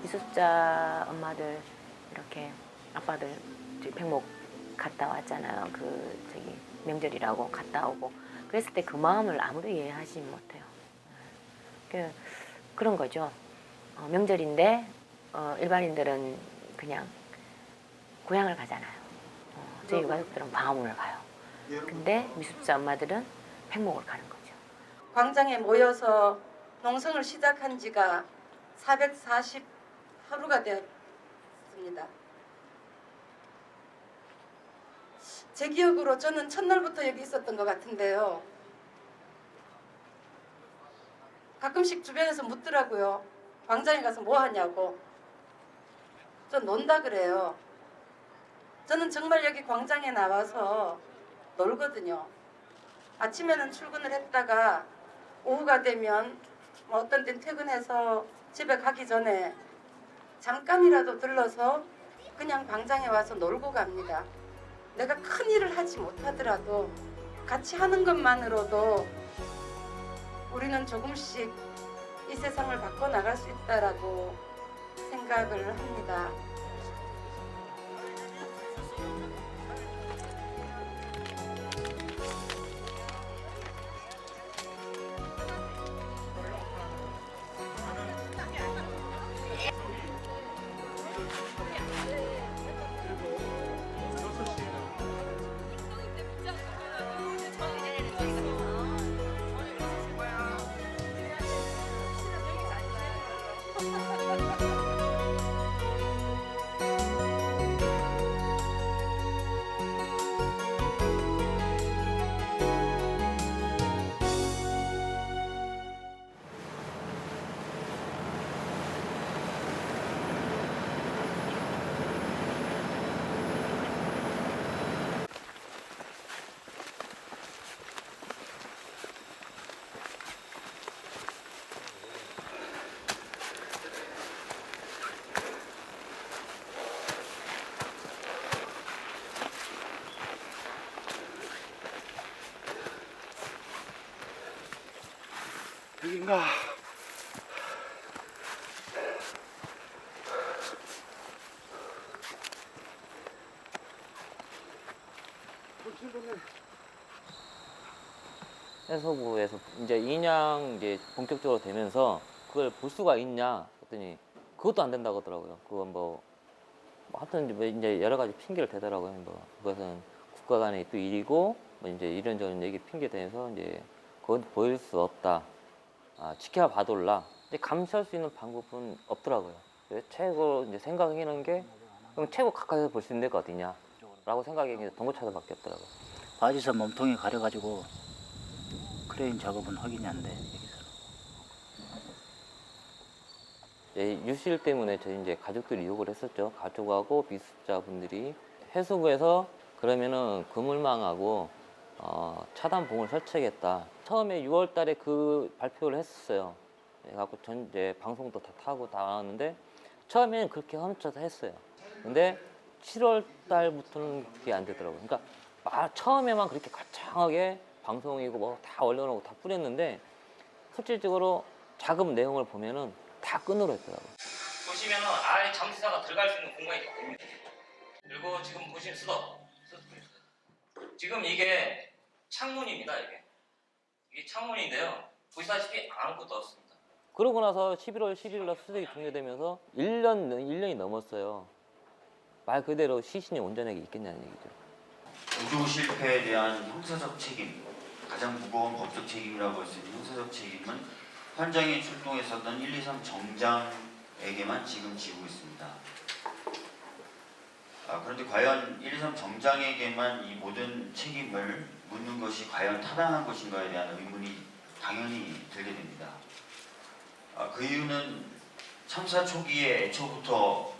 미수자 엄마들 이렇게 아빠들 백목 갔다 왔잖아요. 그 저기 명절이라고 갔다 오고 그랬을 때 그 마음을 아무도 이해하지 못해요. 그런 거죠. 명절인데 일반인들은 그냥 고향을 가잖아요. 저희 가족들은 방화문을 가요. 근데 미수자 엄마들은 백목을 가는 거죠. 광장에 모여서 농성을 시작한 지가 440 하루가 되었습니다. 제 기억으로 저는 첫날부터 여기 있었던 것 같은데요. 가끔씩 주변에서 묻더라고요. 광장에 가서 뭐 하냐고. 저 논다 그래요. 저는 정말 여기 광장에 나와서 놀거든요. 아침에는 출근을 했다가 오후가 되면 어떤 땐 퇴근해서 집에 가기 전에 잠깐이라도 들러서 그냥 광장에 와서 놀고 갑니다. 내가 큰 일을 하지 못하더라도 같이 하는 것만으로도 우리는 조금씩 이 세상을 바꿔나갈 수 있다라고 생각을 합니다. 여긴가? 해서부에서 이제 인양 이제 본격적으로 되면서 그걸 볼 수가 있냐 했더니 그것도 안 된다고 하더라고요. 그건 뭐 하여튼 이제 여러 가지 핑계를 대더라고요. 뭐 그것은 국가 간의 또 일이고 뭐 이제 이런저런 얘기 핑계 대면서 이제 그건 보일 수 없다. 지켜봐둘라. 근데 감시할 수 있는 방법은 없더라고요. 그래서 최고 이제 생각하는 게 그럼 최고 가까이서 볼 수 있는 데가 어디냐라고 생각이 동고차도 바뀌었더라고요. 바지선 몸통이 가려가지고 크레인 작업은 확인이 안 돼, 여기서. 유실 때문에 저희 이제 가족들이 요구를 했었죠. 가족하고 미수자분들이 해수부에서 그러면은 그물망하고 차단봉을 설치하겠다. 처음에 6월 달에 그 발표를 했었어요. 그래갖고 전 이제 방송도 다 타고 다 나왔는데 처음에는 그렇게 훔쳐서 했어요. 근데 7월 달부터는 그게 안 되더라고요. 그러니까 처음에만 그렇게 거창하게 방송이고 뭐 다 언론하고 다 뿌렸는데 실질적으로 작업 내용을 보면은 다 끈으로 했더라고요. 보시면은 아예 잠수사가 들어갈 수 있는 공간이 다 됩니다. 그리고 지금 보시면 지금 이게 창문입니다. 이게 창문인데요. 보시다시피 아무것도 없습니다. 그러고 나서 11월 11일 날 수색이 종료되면서 1년이 넘었어요. 말 그대로 시신이 온전하게 있겠냐는 얘기죠. 구조 실패에 대한 형사적 책임, 가장 무거운 법적 책임이라고 할 수 있는 형사적 책임은 현장에 출동했었던 123 정장에게만 지금 지고 있습니다. 그런데 과연 123 정장에게만 이 모든 책임을 묻는 것이 과연 타당한 것인가에 대한 의문이 당연히 들게 됩니다. 그 이유는 참사 초기에 애초부터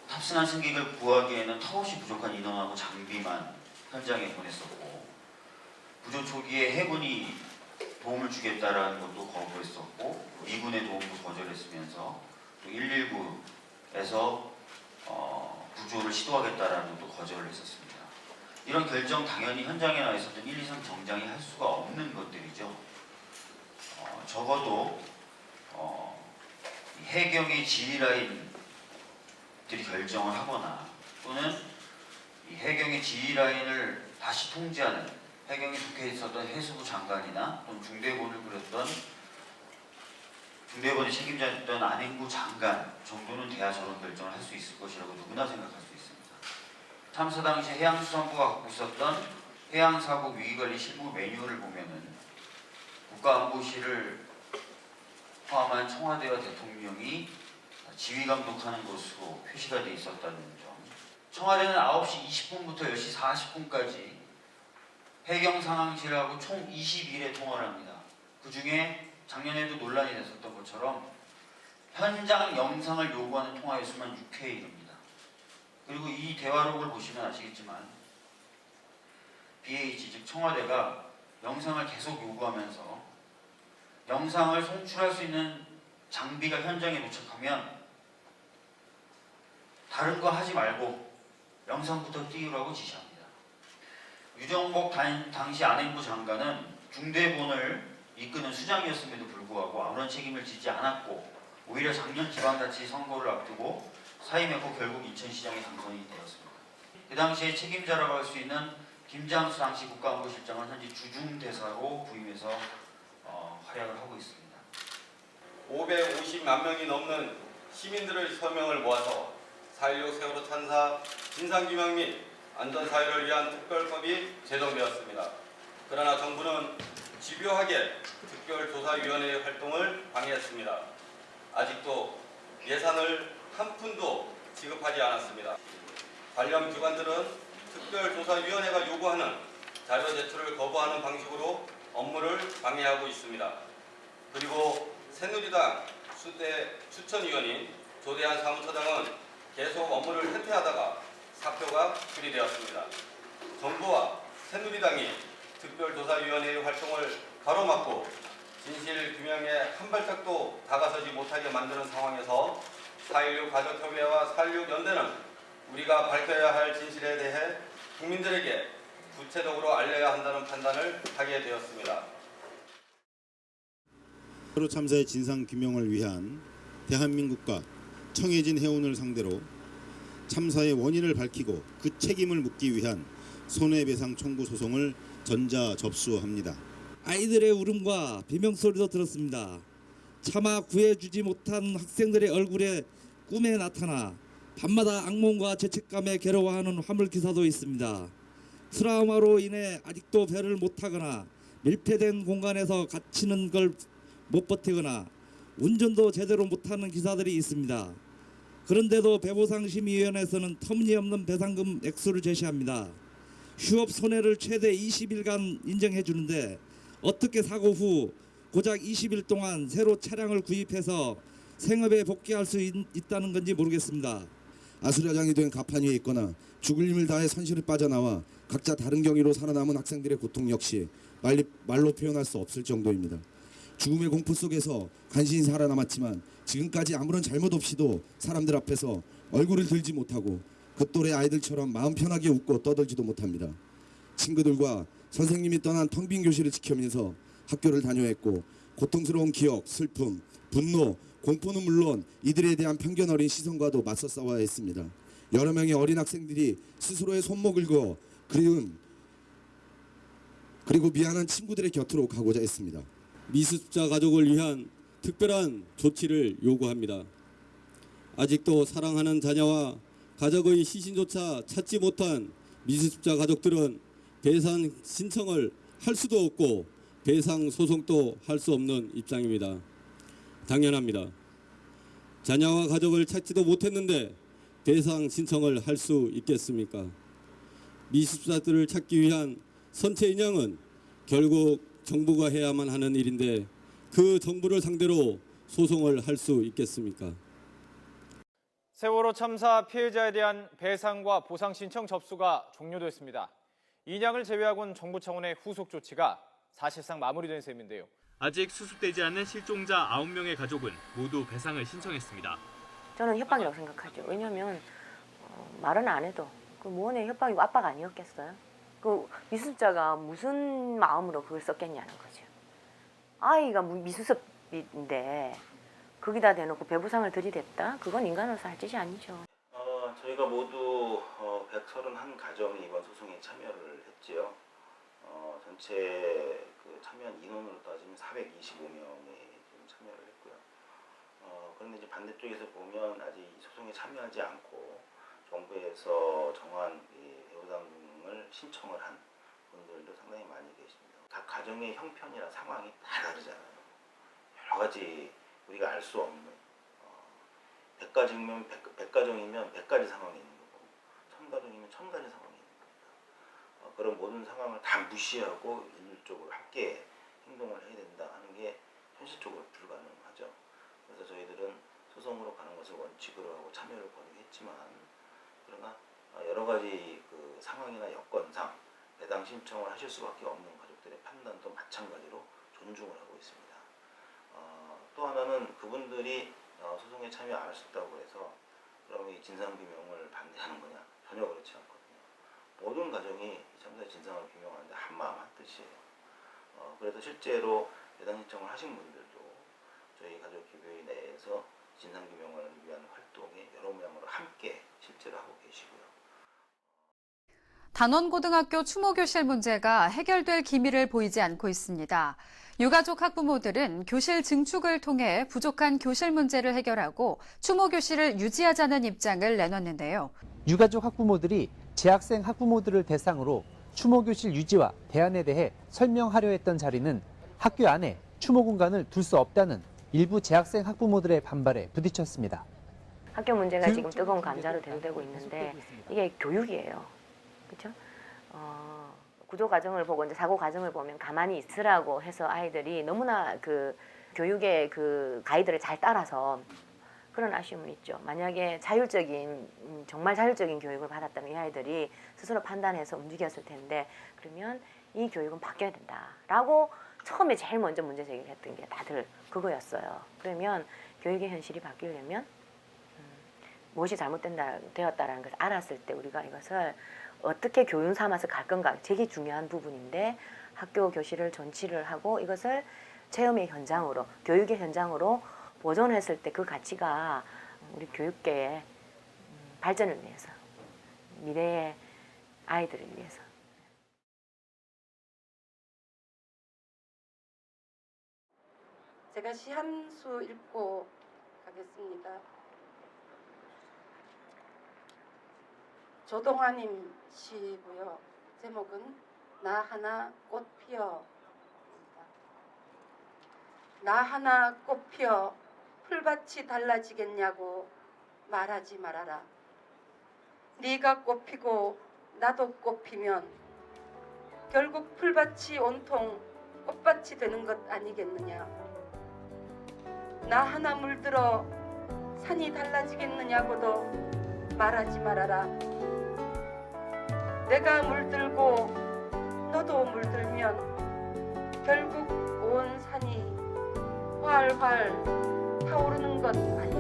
탑승한 승객을 구하기에는 턱없이 부족한 인원하고 장비만 현장에 보냈었고, 구조 초기에 해군이 도움을 주겠다라는 것도 거부했었고, 미군의 도움도 거절했으면서 또 119에서 구조를 시도하겠다라는 것도 거절을 했었습니다. 이런 결정 당연히 현장에 나와 있었던 123 정장이 할 수가 없는 것들이죠. 적어도 해경의 지휘라인들이 결정을 하거나 또는 이 해경의 지휘라인을 다시 통제하는 해경에 속해 있었던 해수부 장관이나 또는 중대본을 그렸던 중대본의 책임자였던 안행부 장관 정도는 돼야 저런 결정을 할 수 있을 것이라고 누구나 생각할 수 있습니다. 참사 당시 해양수산부가 갖고 있었던 해양사고 위기관리 실무 매뉴얼을 보면은 국가안보실을 포함한 청와대와 대통령이 지휘감독하는 것으로 표시가 돼 있었다는 점. 청와대는 9시 20분부터 10시 40분까지 해경상황실하고 총 22일의 통화를 합니다. 그 중에 작년에도 논란이 됐었던 것처럼 현장 영상을 요구하는 통화 횟수만 6회에 이릅니다. 그리고 이 대화록을 보시면 아시겠지만 BH 즉 청와대가 영상을 계속 요구하면서 영상을 송출할 수 있는 장비가 현장에 도착하면 다른 거 하지 말고 영상부터 띄우라고 지시합니다. 유정복 당시 안행부 장관은 중대본을 이끄는 수장이었음에도 불구하고 아무런 책임을 지지 않았고 오히려 작년 지방자치 선거를 앞두고 사임했고 결국 인천시장에 당선이 되었습니다. 그 당시에 책임자라고 할 수 있는 김장수 당시 국가안보실장은 현재 주중대사로 부임해서 활약을 하고 있습니다. 550만 명이 넘는 시민들의 서명을 모아서 4.16 세월호 참사 진상규명 및 안전사회를 위한 특별법이 제정되었습니다. 그러나 정부는 집요하게 특별조사위원회의 활동을 방해했습니다. 아직도 예산을 한 푼도 지급하지 않았습니다. 관련 기관들은 특별조사위원회가 요구하는 자료 제출을 거부하는 방식으로 업무를 방해하고 있습니다. 그리고 새누리당 추천위원인 조대한 사무처장은 계속 업무를 회피하다가 사표가 수리되었습니다. 정부와 새누리당이 특별조사위원회의 활동을 가로막고 진실규명에 한 발짝도 다가서지 못하게 만드는 상황에서 4.16 가족협의회와 4.16 연대는 우리가 밝혀야 할 진실에 대해 국민들에게 구체적으로 알려야 한다는 판단을 하게 되었습니다. 세월호 참사의 진상 규명을 위한 대한민국과 청해진 해운을 상대로 참사의 원인을 밝히고 그 책임을 묻기 위한 손해배상 청구 소송을 전자 접수합니다. 아이들의 울음과 비명소리도 들었습니다. 차마 구해주지 못한 학생들의 얼굴에 꿈에 나타나 밤마다 악몽과 죄책감에 괴로워하는 화물기사도 있습니다. 트라우마로 인해 아직도 배를 못 타거나 밀폐된 공간에서 갇히는 걸 못 버티거나 운전도 제대로 못하는 기사들이 있습니다. 그런데도 배보상심의위원회에서는 터무니없는 배상금 액수를 제시합니다. 휴업 손해를 최대 20일간 인정해 주는데 어떻게 사고 후 고작 20일 동안 새로 차량을 구입해서 생업에 복귀할 수 있다는 건지 모르겠습니다. 아수라장이 된 가판 위에 있거나 죽을 힘을 다해 선실을 빠져나와 각자 다른 경위로 살아남은 학생들의 고통 역시 말로 표현할 수 없을 정도입니다. 죽음의 공포 속에서 간신히 살아남았지만 지금까지 아무런 잘못 없이도 사람들 앞에서 얼굴을 들지 못하고 그 또래 아이들처럼 마음 편하게 웃고 떠들지도 못합니다. 친구들과 선생님이 떠난 텅 빈 교실을 지키면서 학교를 다녀왔고 고통스러운 기억, 슬픔, 분노, 공포는 물론 이들에 대한 편견 어린 시선과도 맞서 싸워야 했습니다. 여러 명의 어린 학생들이 스스로의 손목을 그어 그리고 미안한 친구들의 곁으로 가고자 했습니다. 미수습자 가족을 위한 특별한 조치를 요구합니다. 아직도 사랑하는 자녀와 가족의 시신조차 찾지 못한 미수습자 가족들은 배상 신청을 할 수도 없고 배상 소송도 할 수 없는 입장입니다. 당연합니다. 자녀와 가족을 찾지도 못했는데 배상 신청을 할 수 있겠습니까? 미수습자들을 찾기 위한 선체 인양은 결국 정부가 해야만 하는 일인데 그 정부를 상대로 소송을 할 수 있겠습니까? 세월호 참사 피해자에 대한 배상과 보상 신청 접수가 종료됐습니다. 인양을 제외하고는 정부 차원의 후속 조치가 사실상 마무리된 셈인데요. 아직 수습되지 않은 실종자 9명의 가족은 모두 배상을 신청했습니다. 저는 협박이라고 생각하죠. 왜냐하면 말은 안 해도 그 무언의 협박이고 압박 아니었겠어요? 그 미수습자가 무슨 마음으로 그걸 썼겠냐는 거죠. 아이가 미수습인데 거기다 대놓고 배부상을 들이댔다? 그건 인간으로서 할 짓이 아니죠. 저희가 모두 131가정이 이번 소송에 참여를 했지요. 전체 그 참여한 인원으로 따지면 425명이 참여를 했고요. 그런데 이제 반대쪽에서 보면 아직 이 소송에 참여하지 않고 정부에서 정한 이 배부상을 신청을 한 분들도 상당히 많이 계십니다. 각 가정의 형편이나 상황이 다 다르잖아요. 여러 가지 우리가 알 수 없는 100가정이면 100가지 상황이 있는 거고 1000가정이면 1000가지 상황이 있는 겁니다. 그런 모든 상황을 다 무시하고 일률적으로 함께 행동을 해야 된다 하는 게 현실적으로 불가능하죠. 그래서 저희들은 소송으로 가는 것을 원칙으로 하고 참여를 권유했지만 그러나 여러 가지 그 상황이나 여건상 배당 신청을 하실 수밖에 없는 가족들의 판단도 마찬가지로 존중을 하고 있습니다. 또 하나는 그분들이 소송에 참여 안 하셨다고 해서 그럼 이 진상규명을 반대하는 거냐? 전혀 그렇지 않거든요. 모든 가정이 참사의 진상을 규명하는데 한마음 한뜻이에요. 그래서 실제로 배당 신청을 하신 분들도 저희 가족기부회 내에서 진상규명을 위한 활동에 여러 모양으로 함께 실제로 하고 계시고요. 단원고등학교 추모교실 문제가 해결될 기미를 보이지 않고 있습니다. 유가족 학부모들은 교실 증축을 통해 부족한 교실 문제를 해결하고 추모교실을 유지하자는 입장을 내놨는데요. 유가족 학부모들이 재학생 학부모들을 대상으로 추모교실 유지와 대안에 대해 설명하려 했던 자리는 학교 안에 추모 공간을 둘 수 없다는 일부 재학생 학부모들의 반발에 부딪혔습니다. 학교 문제가 지금 뜨거운 감자로 대두되고 있는데 이게 교육이에요. 그렇죠? 구조 과정을 보고 이제 사고 과정을 보면 가만히 있으라고 해서 아이들이 너무나 그 교육의 그 가이드를 잘 따라서 그런 아쉬움은 있죠. 만약에 자율적인 정말 자율적인 교육을 받았다면 이 아이들이 스스로 판단해서 움직였을 텐데 그러면 이 교육은 바뀌어야 된다라고 처음에 제일 먼저 문제 제기를 했던 게 다들 그거였어요. 그러면 교육의 현실이 바뀌려면 무엇이 잘못되었다라는 것을 알았을 때 우리가 이것을 어떻게 교훈 삼아서 갈 건가 되게 중요한 부분인데 학교 교실을 전치를 하고 이것을 체험의 현장으로 교육의 현장으로 보존했을 때 그 가치가 우리 교육계의 발전을 위해서 미래의 아이들을 위해서 제가 시 한 수 읽고 가겠습니다. 조동아님 시고요. 제목은 나 하나 꽃 피어입니다. 나 하나 꽃 피어 풀밭이 달라지겠냐고 말하지 말아라. 네가 꽃 피고 나도 꽃 피면 결국 풀밭이 온통 꽃밭이 되는 것 아니겠느냐. 나 하나 물들어 산이 달라지겠느냐고도 말하지 말아라. 내가 물들고 너도 물들면 결국 온 산이 활활 타오르는 것 아니겠느냐.